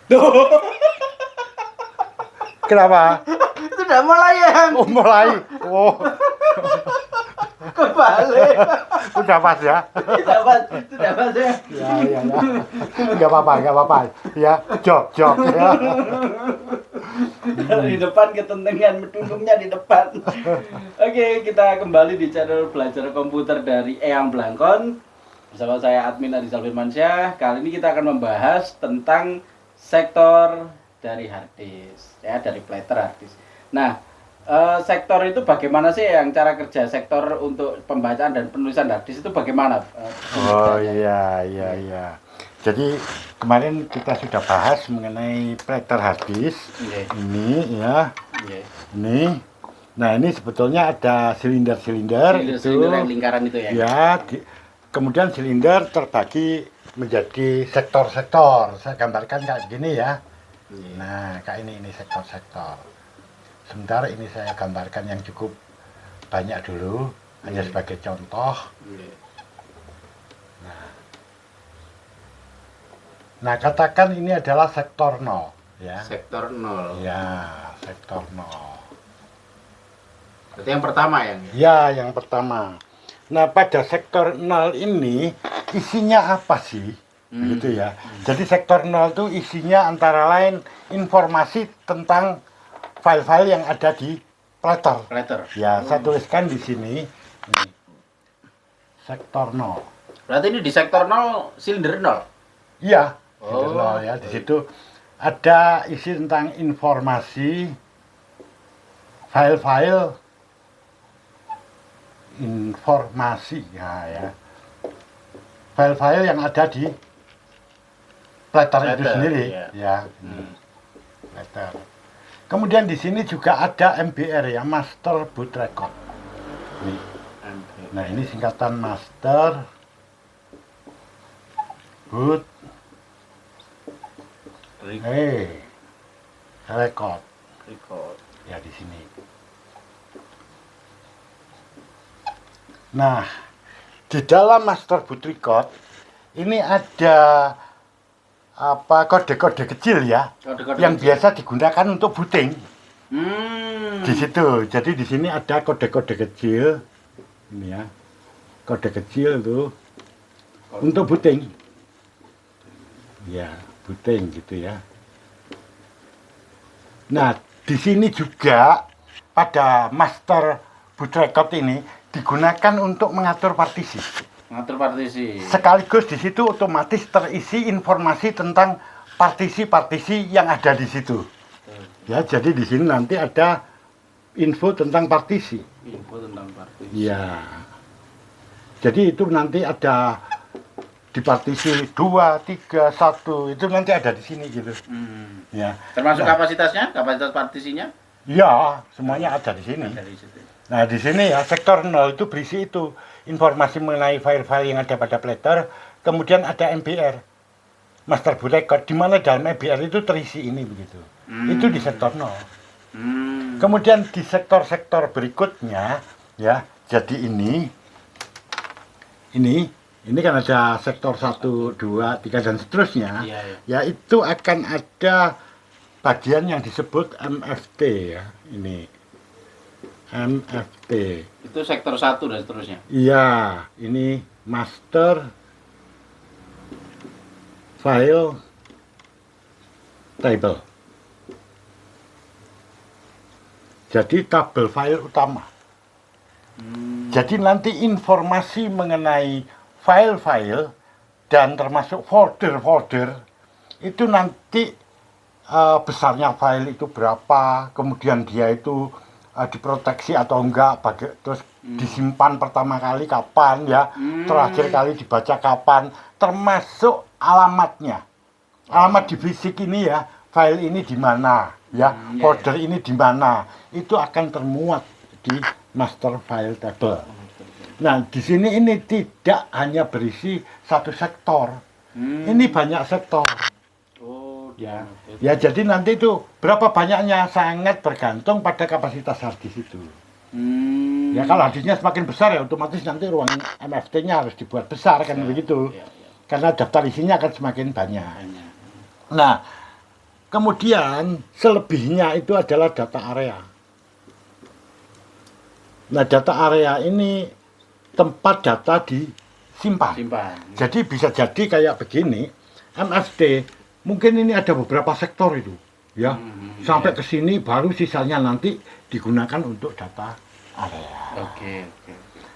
Tuh, Kenapa? sudah mulai ya. Oh, mulai. Oh, Kebalik. udah pas ya. Sudah pas ya. Ya, ya, ya. Enggak apa-apa. Ya, jok ya. Kalau di depan ketentengan menunggunya di depan. Oke, kita kembali di channel belajar komputer dari Eyang Blangkon. Bersama saya admin Adizal Firmansyah. Kali ini kita akan membahas tentang sektor dari hard disk, ya, dari platter hard disk. Nah, sektor itu bagaimana sih yang cara kerja sektor untuk pembacaan dan penulisan hard disk itu bagaimana? Oh iya. Jadi kemarin kita sudah bahas mengenai platter hard disk. Ini ya. Ini. Nah, ini sebetulnya ada silinder-silinder itu. Silinder yang lingkaran itu ya. Ya, kemudian silinder terbagi menjadi sektor-sektor. Saya gambarkan kayak gini ya. Nah, kayak ini sektor-sektor. Sebentar ini saya gambarkan yang cukup banyak dulu, hanya sebagai contoh. Nah, katakan ini adalah sektor 0 ya. Sektor 0. Ya, sektor 0. Berarti yang pertama ya? Ya, yang pertama. Nah, pada sektor 0 ini isinya apa sih? Begitu ya. Jadi sektor 0 itu isinya antara lain informasi tentang file-file yang ada di platter. Ya, saya tuliskan di sini. Ini. Sektor 0. Berarti ini di sektor 0 silinder 0. Iya, silinder 0 ya. Di situ ada isi tentang informasi file-file ya. File-file yang ada di platter itu sendiri ya. Platter. Kemudian di sini juga ada MBR ya, Master Boot Record. Nih. Nah, ini singkatan Master Boot Record. Ya, di sini. Nah, di dalam Master Boot Record ini ada kode-kode kecil ya, yang biasa digunakan untuk booting. Di situ. Jadi di sini ada kode-kode kecil. Ini ya. Kode kecil tuh untuk booting. Ya, booting gitu ya. Nah, di sini juga pada Master Boot Record ini digunakan untuk mengatur partisi. Sekaligus di situ otomatis terisi informasi tentang partisi-partisi yang ada di situ. Ya, jadi di sini nanti ada info tentang partisi. Ya. Jadi itu nanti ada di partisi 2, 3, 1 itu nanti ada di sini gitu. Ya. Termasuk kapasitasnya, kapasitas partisinya? Ya, semuanya ada di sini. Nah, di sini ya sektor 0 itu berisi itu informasi mengenai file-file yang ada pada platter, kemudian ada MBR, Master Boot Record, di mana dalam MBR itu terisi ini begitu. Itu di sektor 0. Kemudian di sektor-sektor berikutnya ya, jadi ini kan ada sektor 1, 2, 3 dan seterusnya. Ya, itu akan ada bagian yang disebut MFT ya, ini. MFT. Itu sektor 1 dan seterusnya. Iya, ini master file table. Jadi tabel file utama. Jadi nanti informasi mengenai file-file dan termasuk folder-folder itu nanti besarnya file itu berapa, kemudian dia itu diproteksi atau enggak, terus disimpan pertama kali kapan ya, terakhir kali dibaca kapan, termasuk alamatnya, alamat di fisik ini ya, file ini di mana ya, folder ini di mana, itu akan termuat di master file table. Nah, di sini ini tidak hanya berisi satu sektor, ini banyak sektor. Ya, jadi nanti itu berapa banyaknya sangat bergantung pada kapasitas hard disk itu. Ya, kalau hard disknya semakin besar ya otomatis nanti ruang MFT-nya harus dibuat besar kan begitu. Karena daftar isinya akan semakin banyak. Nah, Kemudian selebihnya itu adalah data area. Nah, data area ini tempat data disimpan. Jadi bisa jadi kayak begini, MFT mungkin ini ada beberapa sektor itu, ya. Sampai ke sini baru sisanya nanti digunakan untuk data area. Oke.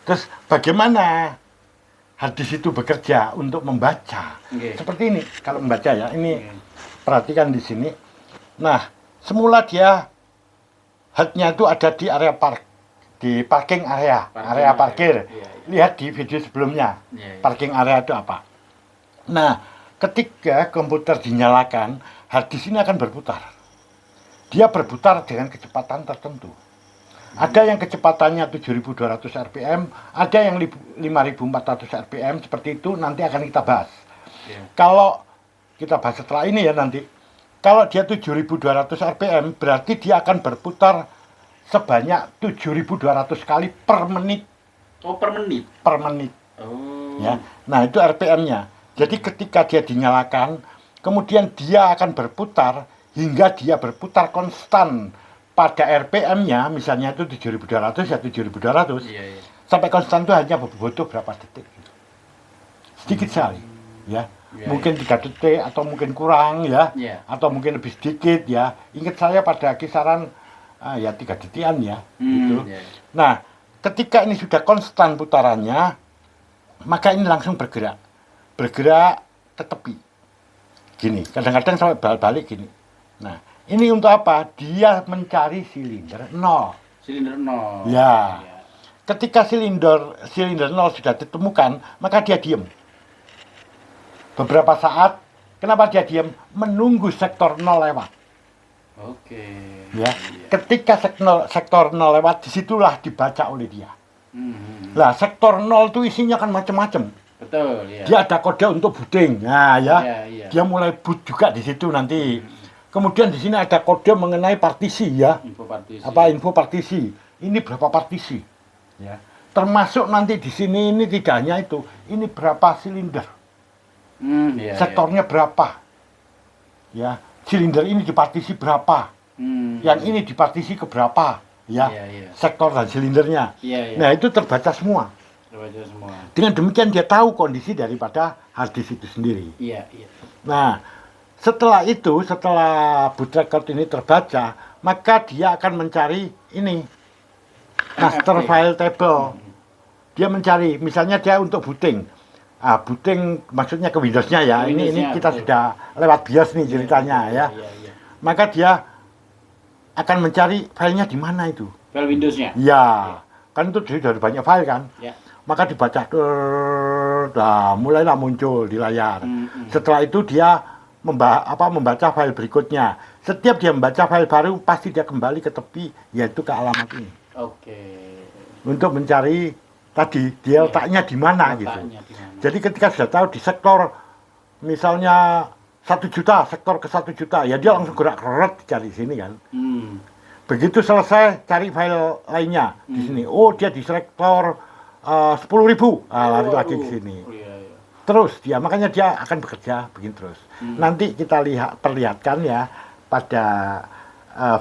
Terus bagaimana hadis itu bekerja untuk membaca? Seperti ini, kalau membaca ya, ini perhatikan di sini. Nah, semula dia HUD-nya itu ada di area parking area, area parkir. Lihat di video sebelumnya, parking area itu apa. Nah, ketika komputer dinyalakan, hadis ini akan berputar. Dia berputar dengan kecepatan tertentu. Ada yang kecepatannya 7.200 rpm, ada yang 5.400 rpm, seperti itu nanti akan kita bahas. Kalau kita bahas setelah ini ya nanti. Kalau dia 7.200 rpm, berarti dia akan berputar sebanyak 7.200 kali per menit. Oh, per menit? Per menit. Oh. Ya. Nah, itu RPM-nya. Jadi ketika dia dinyalakan, kemudian dia akan berputar hingga dia berputar konstan pada RPM-nya, misalnya itu 7.200 ya 7.200. Iya. Sampai konstan itu hanya butuh berapa detik. Sedikit sekali. Ya. Mungkin 3 detik atau mungkin kurang ya. Atau mungkin lebih sedikit ya. Ingat saya pada kisaran ya 3 detikan ya. Gitu. Nah, ketika ini sudah konstan putarannya, maka ini langsung bergerak ke tepi. Gini, kadang-kadang sampai balik gini. Nah, ini untuk apa? Dia mencari silinder 0. Silinder 0. Ya. Ketika silinder 0 sudah ditemukan, maka dia diam. Beberapa saat, kenapa dia diam? Menunggu sektor 0 lewat. Oke. Ya. Ketika sektor 0 lewat, disitulah dibaca oleh dia. Lah, sektor 0 itu isinya kan macam-macam. Betul, ya. Dia ada kode untuk booting. Nah, ya. Dia mulai boot juga di situ nanti. Kemudian di sini ada kode mengenai partisi ya. Info partisi. Info partisi. Ini berapa partisi? Ya. Termasuk nanti di sini ini tidak hanya itu. Ini berapa silinder? Sektornya berapa? Ya. Silinder ini dipartisi berapa? Yang ini dipartisi ke berapa? Ya. Sektor dan silindernya. Nah, itu terbaca semua. Dengan demikian dia tahu kondisi daripada hard disk itu sendiri. Nah, setelah itu, setelah boot record ini terbaca, maka dia akan mencari ini master file table. Dia mencari, misalnya dia untuk booting. Booting maksudnya ke Windows-nya ya. Ini kita sudah lewat BIOS nih ceritanya ya. Maka dia akan mencari filenya di mana itu. File Windows-nya? Ya, kan itu sudah banyak file kan. Maka dibaca, mulailah muncul di layar. Setelah itu dia membaca file berikutnya. Setiap dia membaca file baru, pasti dia kembali ke tepi, yaitu ke alamat ini. Untuk mencari tadi dia letaknya di mana gitu. Jadi ketika sudah tahu di sektor misalnya 1 juta, sektor ke 1 juta, ya dia langsung gerak cari sini kan. Begitu selesai cari file lainnya di sini. Oh, dia di sektor 10.000, lari lagi ke sini. Terus dia, makanya dia akan bekerja begini terus. Nanti kita perlihatkan ya pada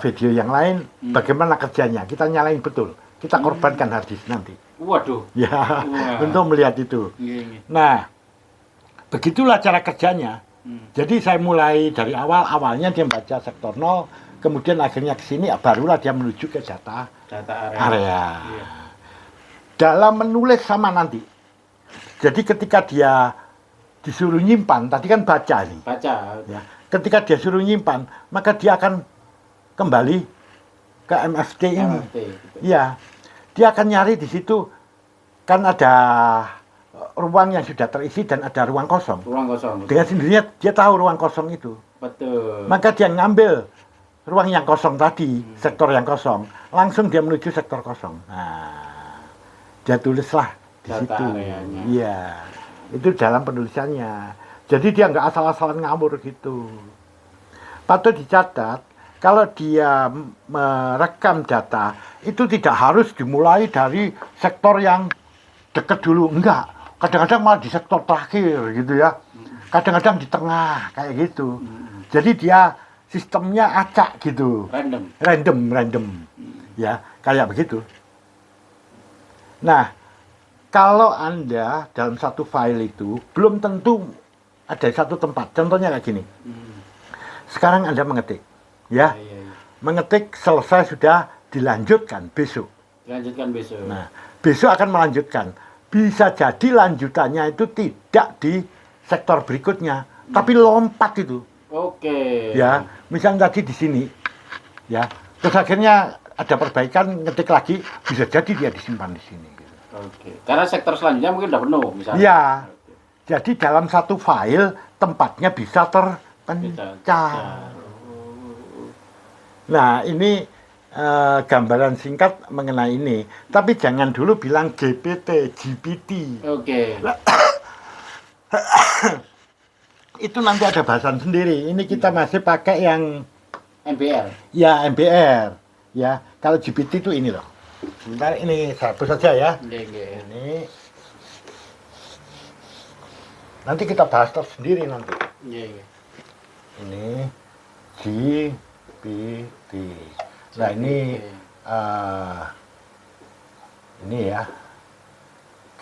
video yang lain bagaimana kerjanya. Kita nyalain betul, kita korbankan hard disk nanti. Waduh. Ya, untuk melihat itu. Nah, begitulah cara kerjanya. Jadi saya mulai dari awalnya dia membaca sektor 0, kemudian akhirnya ke sini, barulah dia menuju ke data area. Dalam menulis sama nanti. Jadi ketika dia disuruh nyimpan, tadi kan baca nih. Ya. Ketika dia suruh nyimpan, maka dia akan kembali ke MFT ini. Iya. Dia akan nyari di situ, kan ada ruang yang sudah terisi dan ada ruang kosong. Dengan sendirinya dia tahu ruang kosong itu. Betul. Maka dia ngambil ruang yang kosong tadi, sektor yang kosong, langsung dia menuju sektor kosong. Nah, dia tulislah di situ. Iya, itu dalam penulisannya. Jadi dia nggak asal-asalan ngawur gitu. Patut dicatat, kalau dia merekam data, itu tidak harus dimulai dari sektor yang dekat dulu. Enggak, kadang-kadang malah di sektor terakhir gitu ya. Kadang-kadang di tengah, kayak gitu. Jadi dia sistemnya acak gitu. Random. Ya, kayak begitu. Nah, kalau Anda dalam satu file itu belum tentu ada satu tempat. Contohnya kayak gini. Sekarang Anda mengetik, ya. Mengetik selesai sudah dilanjutkan besok. Nah, besok akan melanjutkan. Bisa jadi lanjutannya itu tidak di sektor berikutnya, tapi lompat itu. Ya, misalnya tadi di sini, ya. Terus akhirnya ada perbaikan, ngetik lagi, bisa jadi dia disimpan di sini. Gitu. Karena sektor selanjutnya mungkin udah penuh, misalnya. Ya, jadi dalam satu file tempatnya bisa terpencar. Nah, ini gambaran singkat mengenai ini. Tapi jangan dulu bilang GPT. Itu nanti ada bahasan sendiri. Ini kita masih pakai yang MBR. Ya, MBR. Ya, kalau GPT itu ini loh. Sebentar, ini saya hapus saja ya. Ini. Nanti kita bahas tersendiri nanti. Ini GPT. Nah, ini ya.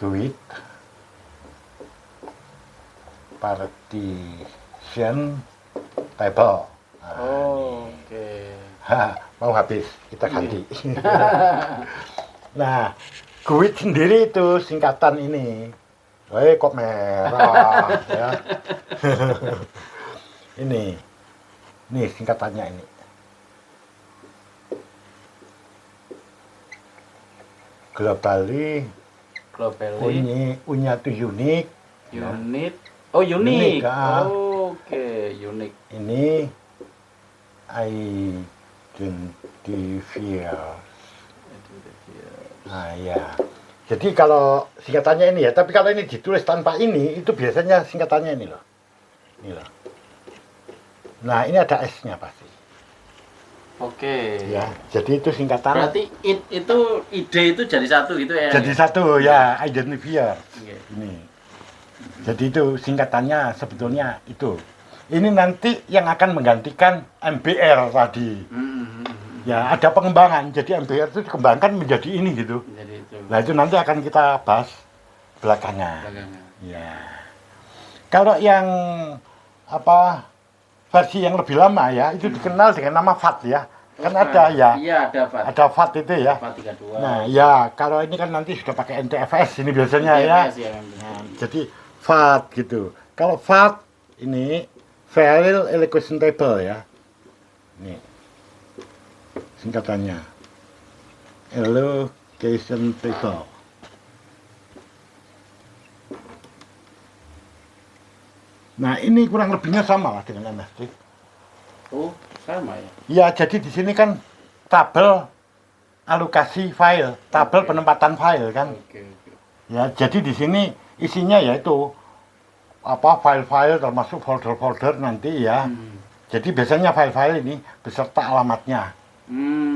Guide partition table. Mau habis, kita ganti. Nah, GUID sendiri itu singkatan ini. Kok merah ya. Ini singkatannya ini. Globally punya tuh unique. Unique. Unique. Unique. Ini identifier. Nah, ya. Jadi kalau singkatannya ini ya, tapi kalau ini ditulis tanpa ini, itu biasanya singkatannya ini loh. Ini loh. Nah, ini ada S-nya pasti. Ya, jadi itu singkatan. Berarti itu ide itu jadi satu gitu ya? Jadi satu ya, identifier. Ini. Jadi itu singkatannya sebetulnya itu. Ini nanti yang akan menggantikan MBR tadi. Ya, ada pengembangan. Jadi MBR itu dikembangkan menjadi ini gitu. Nah, itu nanti akan kita bahas belakangan. Ya. Kalau yang versi yang lebih lama ya, itu dikenal dengan nama FAT ya. Kan ada ya. Iya, ada FAT. Ada FAT itu ya. FAT 32. Nah, ya, kalau ini kan nanti sudah pakai NTFS ini biasanya ya. Nah, jadi FAT gitu. Kalau FAT ini File Allocation Table ya. Ini singkatannya. Allocation Table. Nah, ini kurang lebihnya sama lah dengan MFT. Sama ya? Ya, jadi di sini kan tabel alokasi file, tabel penempatan file kan. Ya, jadi di sini isinya yaitu file-file termasuk folder-folder nanti ya. Jadi biasanya file-file ini beserta alamatnya.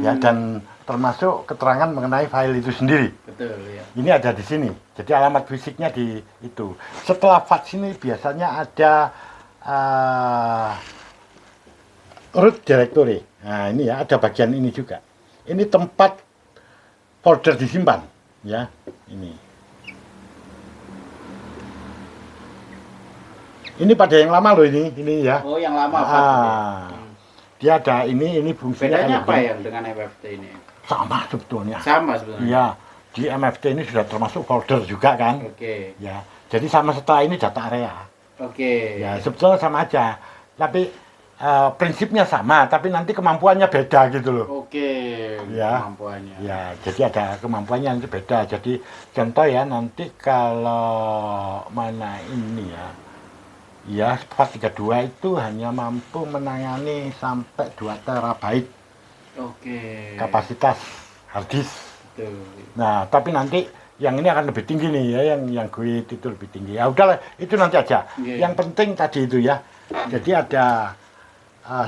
Ya, dan termasuk keterangan mengenai file itu sendiri. Betul ya. Ini ada di sini. Jadi alamat fisiknya di itu. Setelah FAT sini biasanya ada root directory. Nah, ini ya ada bagian ini juga. Ini tempat folder disimpan, ya. Ini pada yang lama loh ini ya. Oh, yang lama FAT. Dia ada ini fungsinya. Bedanya apa yang dengan MFT ini? Sama sebetulnya. Iya, di MFT ini sudah termasuk folder juga kan. Ya, jadi sama setelah ini data area. Ya, sebetulnya sama aja. Tapi prinsipnya sama, tapi nanti kemampuannya beda gitu loh. Ya. Kemampuannya. Ya, jadi ada kemampuannya nanti beda. Jadi contoh ya nanti kalau mana ini ya. Ya, FAT 32 itu hanya mampu menangani sampai 2 terabyte. Kapasitas hard disk. Nah, tapi nanti yang ini akan lebih tinggi nih ya, yang GUID itu lebih tinggi. Ya udahlah, itu nanti aja. Yang penting tadi itu ya. Jadi ada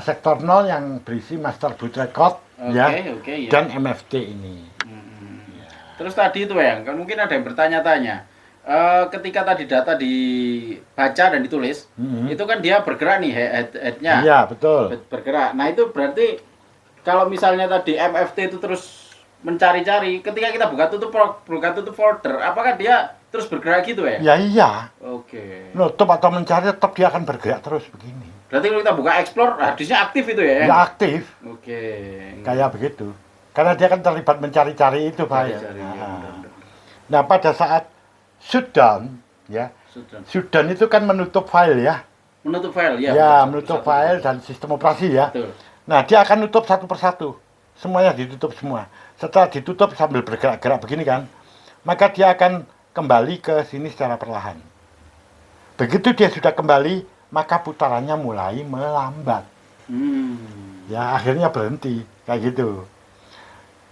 sektor 0 yang berisi master boot record dan MFT ini. Terus tadi itu yang kan mungkin ada yang bertanya-tanya. Ketika tadi data dibaca dan ditulis, itu kan dia bergerak nih head-nya. Iya, betul. Bergerak. Nah, itu berarti kalau misalnya tadi MFT itu terus mencari-cari, ketika kita buka tutup folder, apakah dia terus bergerak gitu ya? Ya iya. Oke. Nutup atau mencari tetap dia akan bergerak terus begini. Berarti kalau kita buka explore, harddisknya aktif itu ya? Ya aktif. Oke. Kayak begitu. Karena dia kan terlibat mencari-cari itu file. Cari-cari, ya, benar-benar. Nah, pada saat shutdown, ya, Sudah. shutdown itu kan menutup file ya. Menutup file ya? Ya, menutup file dan sistem operasi ya. Betul. Nah, dia akan nutup satu persatu. Semuanya ditutup semua. Setelah ditutup sambil bergerak-gerak begini kan, maka dia akan kembali ke sini secara perlahan. Begitu dia sudah kembali, maka putarannya mulai melambat. Ya, akhirnya berhenti. Kayak gitu.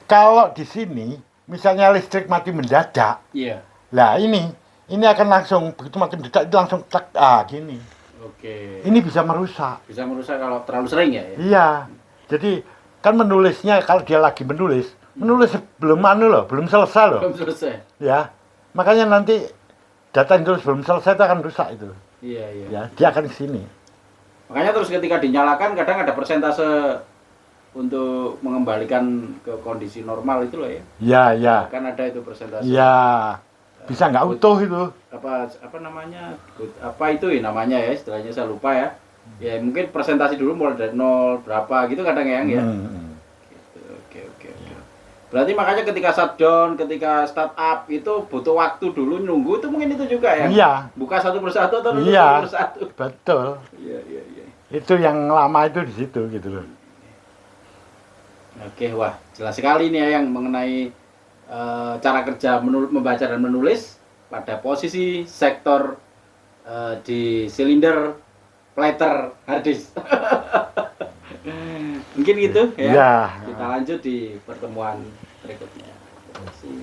Kalau di sini, misalnya listrik mati mendadak, Iya. lah ini akan langsung, begitu mati mendadak, itu langsung tak, gini. Oke. Ini bisa merusak. Bisa merusak kalau terlalu sering ya? Iya, jadi kan menulisnya kalau dia lagi menulis belum belum selesai loh, Belum selesai. ya. Makanya nanti data yang tulis belum selesai itu akan rusak itu, Iya, iya. ya. Dia akan ke sini. Makanya terus ketika dinyalakan kadang ada persentase untuk mengembalikan ke kondisi normal itu loh ya. Ya, ya, Kan ada itu persentase. ya. Bisa nggak utuh itu? Apa namanya? Apa itu ya namanya ya? Istilahnya saya lupa ya. Ya mungkin presentasi dulu mulai dari nol berapa gitu kadang ya. Gitu. Oke. Berarti makanya ketika shutdown, ketika startup itu butuh waktu dulu nunggu itu mungkin itu juga ya. Iya. Buka satu persatu atau nutup Iya. satu persatu. Betul. Iya. Itu yang lama itu di situ gitu loh. Oke, wah jelas sekali nih ya yang mengenai cara kerja membaca dan menulis pada posisi sektor di silinder platter harddisk. Mungkin gitu ya. Iya. Kita lanjut di pertemuan berikutnya. Terima kasih.